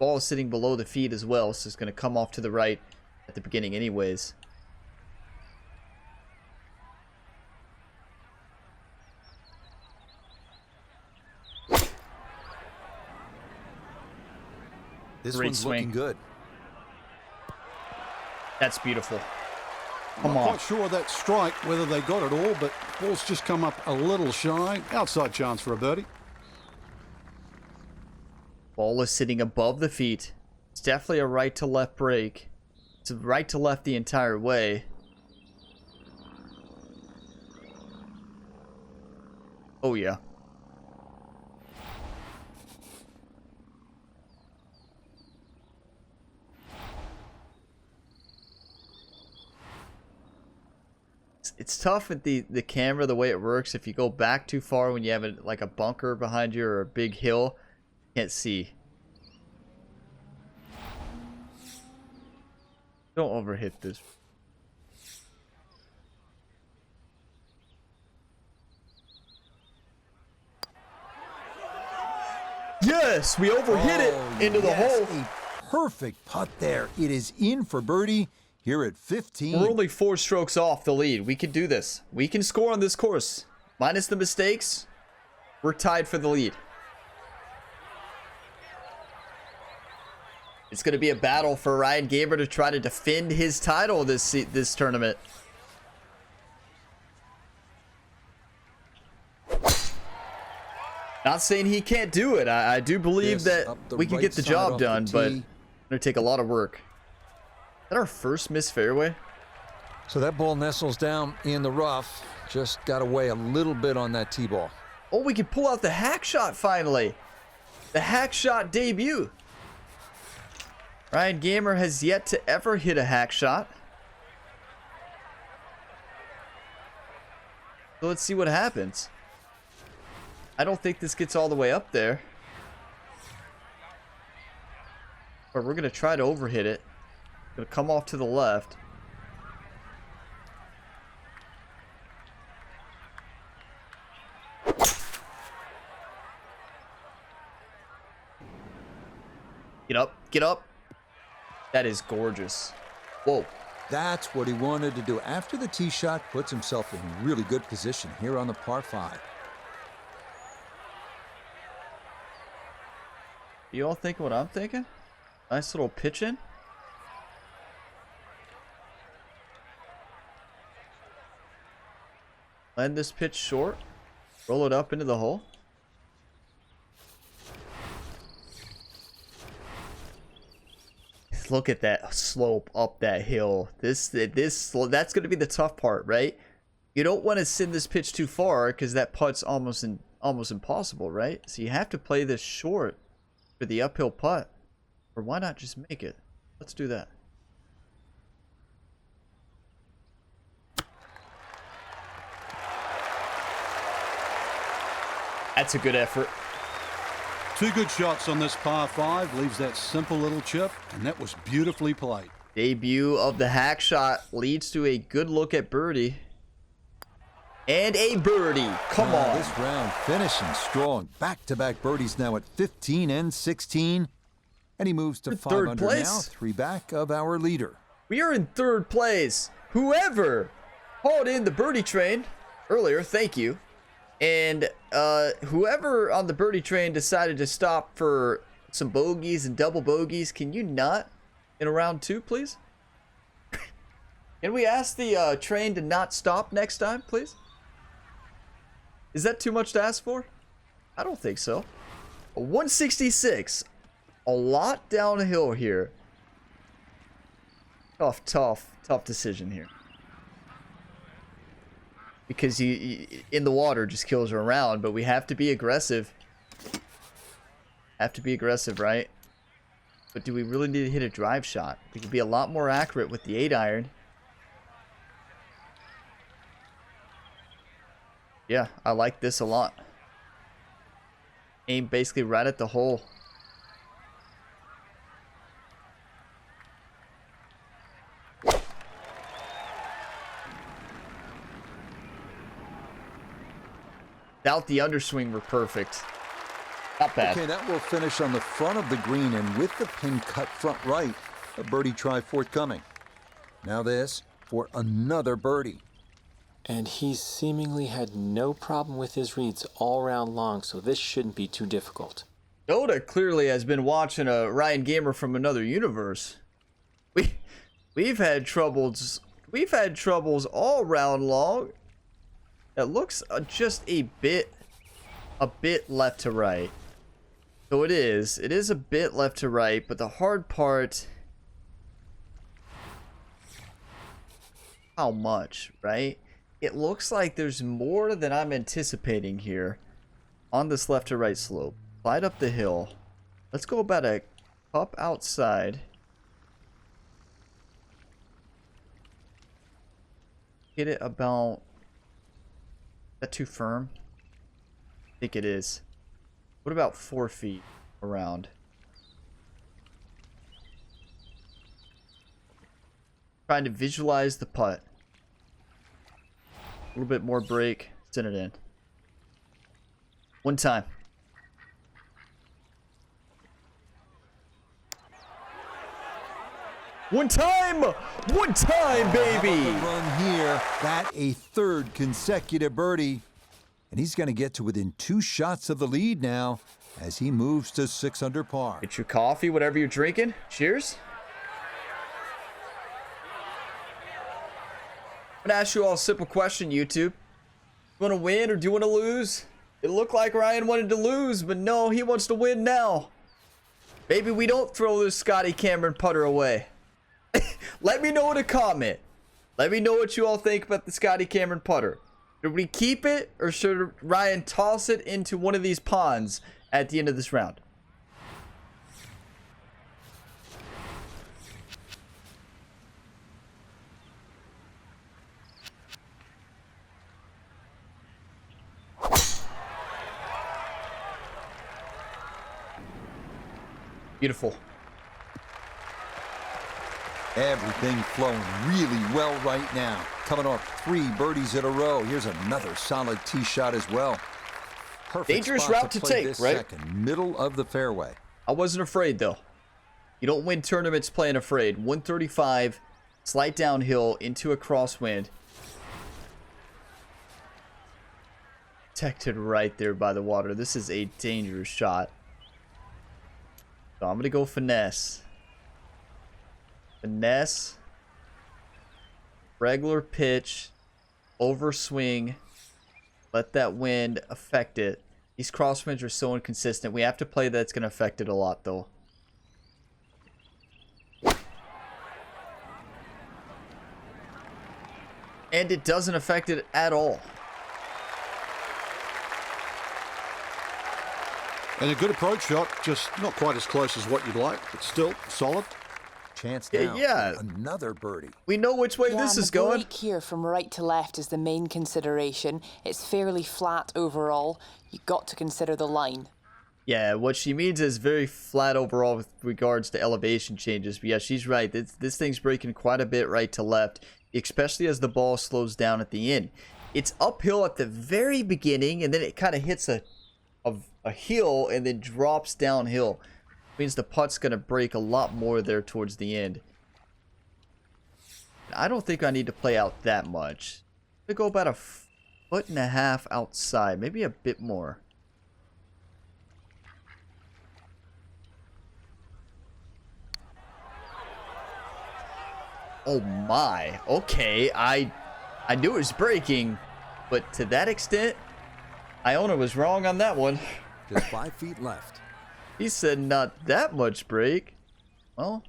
is sitting below the feet as well, so it's going to come off to the right at the beginning anyways. This Great one's swing. looking good. That's beautiful. Come Not on. quite sure that strike, whether they got it all, but ball's just come up a little shy. Outside chance for a birdie. Ball is sitting above the feet. It's definitely a right to left break. It's a right to left the entire way. Oh yeah. It's tough with the camera, the way it works. If you go back too far when you have like a bunker behind you or a big hill, you can't see. Don't overhit this. Yes, we overhit it into the hole. A perfect putt there. It is in for birdie here at 15. We're only 4 strokes off the lead. We can do this. We can score on this course. Minus the mistakes, we're tied for the lead. It's going to be a battle for Ryan Gamer to try to defend his title this tournament. Not saying he can't do it. I do believe This that up the we can right get the side job off the done, but tee. it's going to take a lot of work. Is that our first missed fairway? So that ball nestles down in the rough. Just got away a little bit on that tee ball. Oh, we can pull out the hack shot finally. The hack shot debut. Ryan Gamer has yet to ever hit a hack shot. So let's see what happens. I don't think this gets all the way up there. But we're going to try to overhit it. Going to come off to the left. Get up, get up. That is gorgeous. Whoa. That's what he wanted to do. After the tee shot, puts himself in really good position here on the par 5. You all thinking what I'm thinking? Nice little pitch in. Land this pitch short. Roll it up into the hole. Look at that slope up that hill. That's going to be the tough part, right? You don't want to send this pitch too far because that putt's almost impossible, right? So you have to play this short for the uphill putt. Or why not just make it? Let's do that. That's a good effort. 2 good shots on this par 5. Leaves that simple little chip, and that was beautifully played. Debut of the hack shot leads to a good look at birdie. And a birdie. Come on. This round finishing strong. Back-to-back birdies now at 15 and 16. And he moves to 5 under now, 3 back of our leader. We are in 3rd place. Whoever hauled in the birdie train earlier, thank you. And whoever on the birdie train decided to stop for some bogeys and double bogeys, can you not in a round 2, please? Can we ask the train to not stop next time, please? Is that too much to ask for? I don't think so. 166. A lot downhill here. Tough decision here. Because you in the water just kills her around, but we have to be aggressive. Have to be aggressive, right? But do we really need to hit a drive shot? We could be a lot more accurate with the 8-iron. Yeah, I like this a lot. Aim basically right at the hole. Without the underswing, we're perfect. Not bad. Okay, that will finish on the front of the green, and with the pin cut front right, a birdie try forthcoming. Now this for another birdie. And he's seemingly had no problem with his reads all round long, so this shouldn't be too difficult. Dota clearly has been watching a Ryan Gamer from another universe. We've had troubles. We've had troubles all round long. It looks just a bit left to right. So it is a bit left to right, but the hard part, how much, right? It looks like there's more than I'm anticipating here on this left to right slope. Slide up the hill. Let's go about a cup outside. Get it about... Is that too firm? I think it is. What about 4 feet around? Trying to visualize the putt. A little bit more break. Send it in. One time. One time! One time, baby! Run here. That a 3rd consecutive birdie. And he's going to get to within 2 shots of the lead now as he moves to 6 under par. Get your coffee, whatever you're drinking. Cheers. I'm going to ask you all a simple question, YouTube. Do you want to win or do you want to lose? It looked like Ryan wanted to lose, but no, he wants to win now. Maybe we don't throw this Scotty Cameron putter away. Let me know in a comment. Let me know what you all think about the Scotty Cameron putter. Should we keep it or should Ryan toss it into one of these ponds at the end of this round? Beautiful. Everything flowing really well right now. Coming off 3 birdies in a row. Here's another solid tee shot as well. Perfect Dangerous spot route to play take, this right? second, middle of the fairway. I wasn't afraid, though. You don't win tournaments playing afraid. 135, slight downhill into a crosswind. Protected right there by the water. This is a dangerous shot. So I'm going to go finesse. Finesse. Regular pitch. Overswing. Let that wind affect it. These crosswinds are so inconsistent. We have to play that's going to affect it a lot, though. And it doesn't affect it at all. And a good approach shot, just not quite as close as what you'd like, but still solid. Chance Yeah, down. yeah. Another birdie. We know which way Yeah, this and is the going. break here from right to left is the main consideration. It's fairly flat overall. You've got to consider the line. Yeah, what she means is very flat overall with regards to elevation changes. But yeah, she's right. This thing's breaking quite a bit right to left, especially as the ball slows down at the end. It's uphill at the very beginning, and then it kind of hits a hill and then drops downhill. Means the putt's going to break a lot more there towards the end. I don't think I need to play out that much. I'm going to go about 1.5 feet outside, maybe a bit more. Oh my. Okay, I knew it was breaking, but to that extent, Iona was wrong on that one. Just 5 feet left. He said not that much break. Well,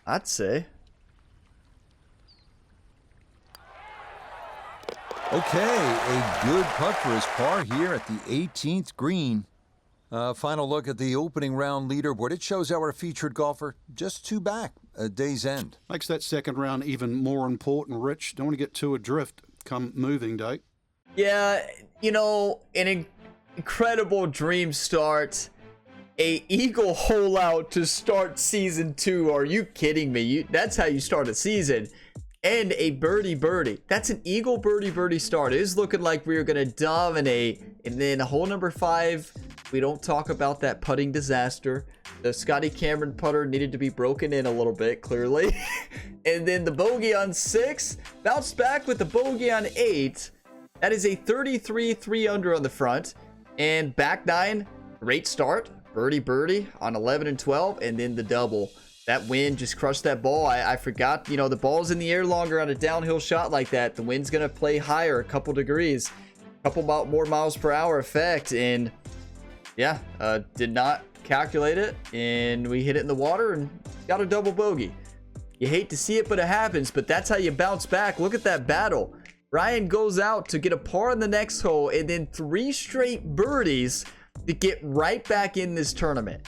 I'd say. Okay, a good putt for his par here at the 18th green. Final look at the opening round leaderboard. It shows our featured golfer just 2 back at day's end. Makes that second round even more important, Rich. Don't want to get too adrift come moving day. Yeah, you know, an incredible dream start. A eagle hole out to start season 2. Are you kidding me? That's how you start a season. And a birdie. That's an eagle birdie start. It is looking like we are going to dominate. And then hole number 5, we don't talk about that putting disaster. The Scotty Cameron putter needed to be broken in a little bit, clearly. And then the bogey on 6, bounced back with the bogey on 8. That is a 33 3 under on the front. And back 9, great start. Birdie on 11 and 12. And then the double. That wind just crushed that ball. I forgot, you know, the ball's in the air longer on a downhill shot like that. The wind's going to play higher a couple degrees. A couple more miles per hour effect. And yeah, did not calculate it. And we hit it in the water and got a double bogey. You hate to see it, but it happens. But that's how you bounce back. Look at that battle. Ryan goes out to get a par on the next hole and then 3 straight birdies to get right back in this tournament.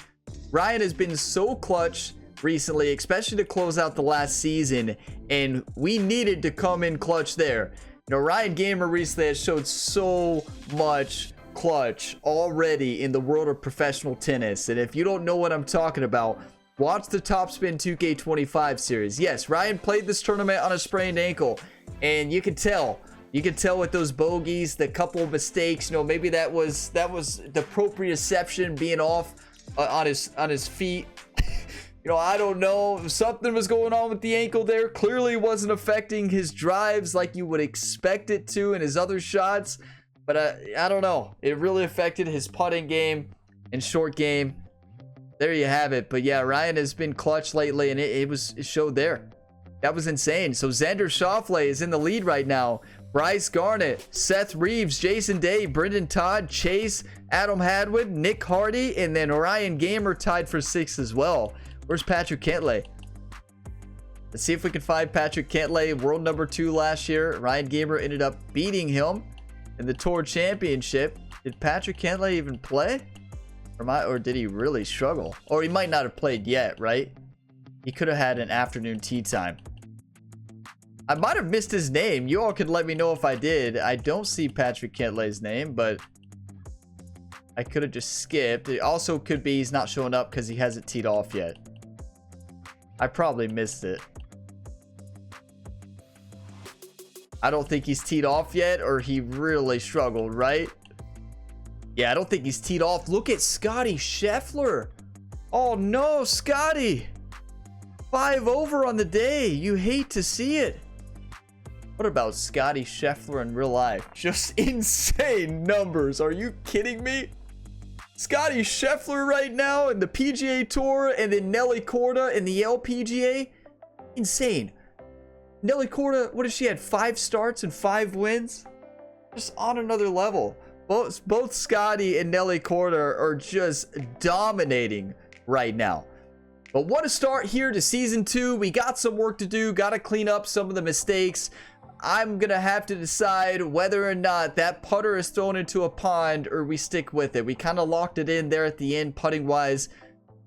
Ryan has been so clutch recently, especially to close out the last season, and we needed to come in clutch there. You know, Ryan Gamer recently has showed so much clutch already in the world of professional tennis, and if you don't know what I'm talking about, watch the Topspin 2K25 series. Yes, Ryan played this tournament on a sprained ankle, and you can tell with those bogeys, the couple of mistakes, you know, maybe that was the proprioception being off on his feet. You know, I don't know. Something was going on with the ankle there. Clearly wasn't affecting his drives like you would expect it to in his other shots. But I don't know. It really affected his putting game and short game. There you have it. But yeah, Ryan has been clutch lately, and it showed there. That was insane. So Xander Schauffele is in the lead right now. Bryce Garnett, Seth Reeves, Jason Day, Brendan Todd, Chase, Adam Hadwin, Nick Hardy, and then Ryan Gamer tied for 6th as well. Where's Patrick Cantlay? Let's see if we can find Patrick Cantlay, world number 2 last year. Ryan Gamer ended up beating him in the Tour Championship. Did Patrick Cantlay even play? Or did he really struggle? Or he might not have played yet, right? He could have had an afternoon tee time. I might have missed his name. You all could let me know if I did. I don't see Patrick Cantlay's name, but I could have just skipped. It also could be he's not showing up because he hasn't teed off yet. I probably missed it. I don't think he's teed off yet, or he really struggled, right? Yeah, I don't think he's teed off. Look at Scotty Scheffler. Oh no, Scotty. 5 over on the day. You hate to see it. What about Scotty Scheffler in real life? Just insane numbers. Are you kidding me? Scotty Scheffler right now in the PGA Tour, and then Nelly Korda in the LPGA. Insane. Nelly Korda, what if she had 5 starts and 5 wins? Just on another level. Both Scotty and Nelly Korda are just dominating right now. But what a start here to season 2. We got some work to do. Got to clean up some of the mistakes. I'm going to have to decide whether or not that putter is thrown into a pond or we stick with it. We kind of locked it in there at the end putting wise.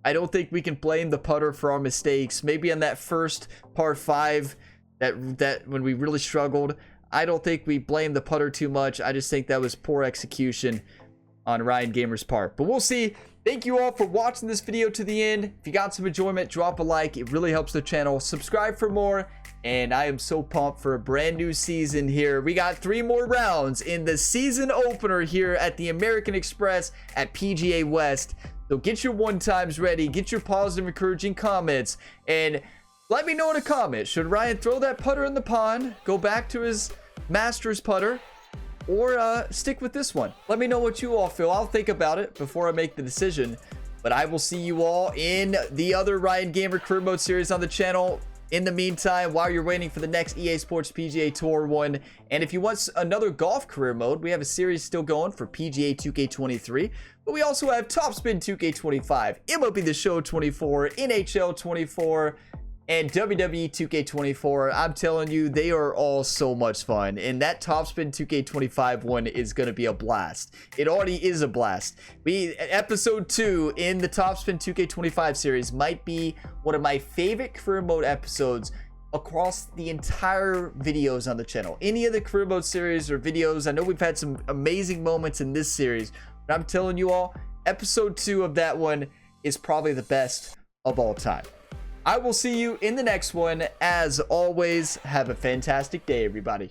I don't think we can blame the putter for our mistakes. Maybe on that first par 5 that when we really struggled, I don't think we blame the putter too much. I just think that was poor execution on Ryan Gamer's part. But we'll see. Thank you all for watching this video to the end. If you got some enjoyment, drop a like. It really helps the channel. Subscribe for more. And I am so pumped for a brand new season here. We got 3 more rounds in the season opener here at the American Express at PGA West. So get your 1-times ready. Get your positive, encouraging comments. And let me know in a comment. Should Ryan throw that putter in the pond, go back to his Masters putter, or stick with this one? Let me know what you all feel. I'll think about it before I make the decision. But I will see you all in the other Ryan Gamer Career Mode series on the channel. In the meantime, while you're waiting for the next EA Sports PGA Tour one, and if you want another golf career mode, we have a series still going for PGA 2K23, but we also have Topspin 2K25, MLB The Show 24, NHL 24, and WWE 2K24. I'm telling you, they are all so much fun, and that Topspin 2K25 one is going to be a blast. It already is a blast. Episode 2 in the Topspin 2K25 series might be one of my favorite career mode episodes across the entire videos on the channel. Any of the career mode series or videos, I know we've had some amazing moments in this series, but I'm telling you all, episode 2 of that one is probably the best of all time. I will see you in the next one. As always, have a fantastic day, everybody.